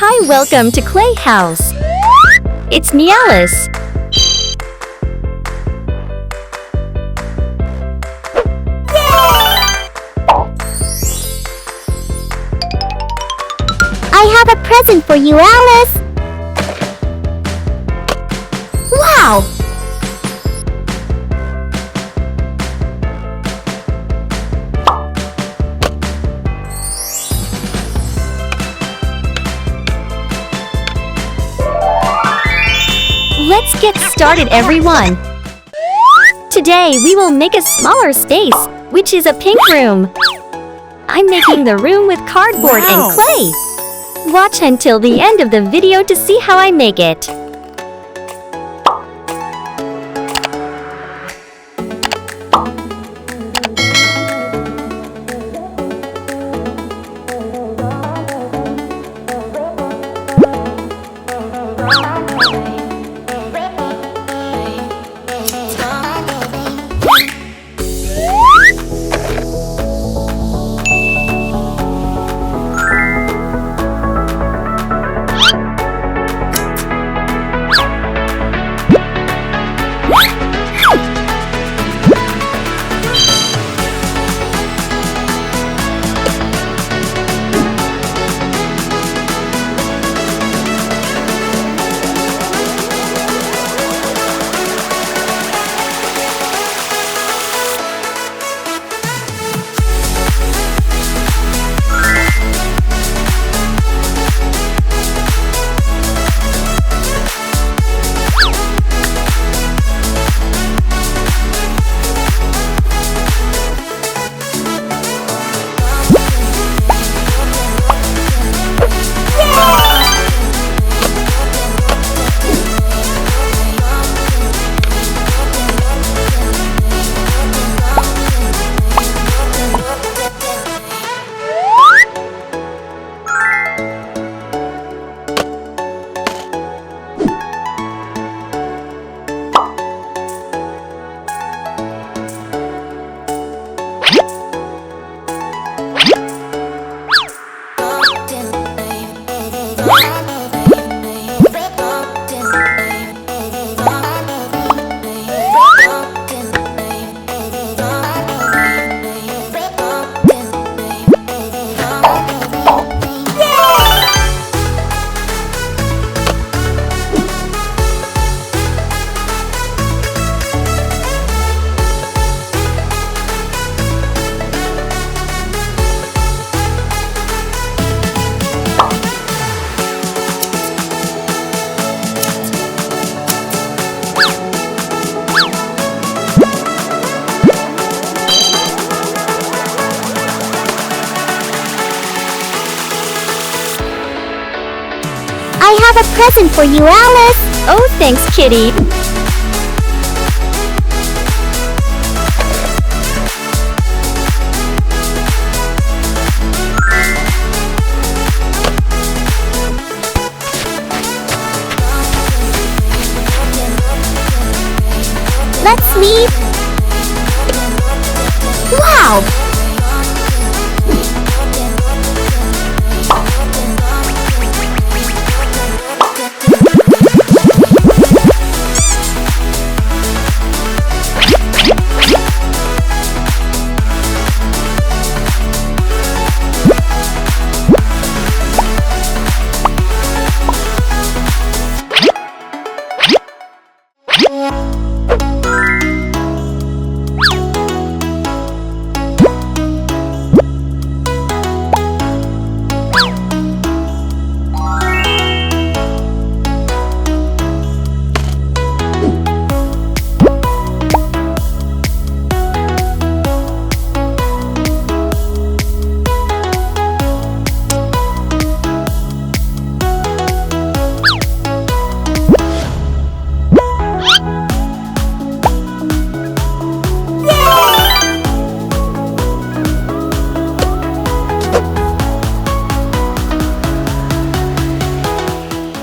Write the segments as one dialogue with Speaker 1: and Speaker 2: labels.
Speaker 1: Hi, welcome to Clay House. It's me, Alice.
Speaker 2: I have a present for you, Alice. Wow!
Speaker 1: Let's get started, everyone. Today, we will make a smaller space, which is a pink room. I'm making the room with cardboard and clay. Watch until the end of the video to see how I make it.
Speaker 2: I have a present for you, Alice.
Speaker 1: Oh, thanks, Kitty.
Speaker 2: Let's leave. Wow!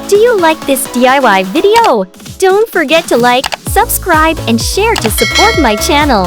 Speaker 1: Do you like this DIY video? Don't forget to like, subscribe, and share to support my channel.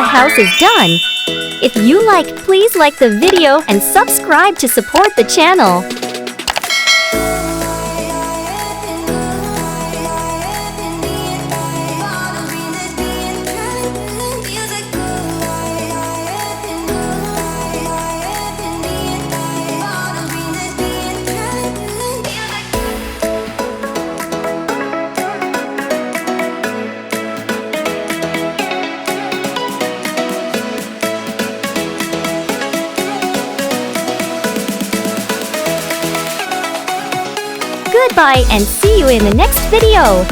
Speaker 1: the house is done. If you like, please like the video and subscribe to support the channel. Goodbye and see you in the next video.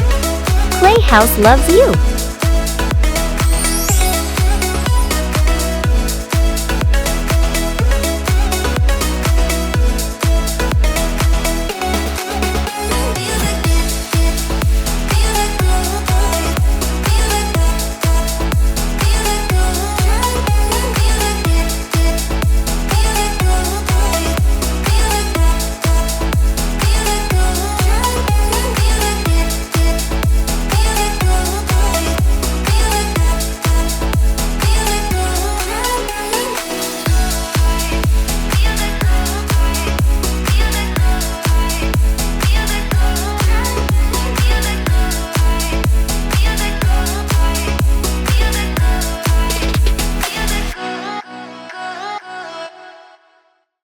Speaker 1: Clay House loves you.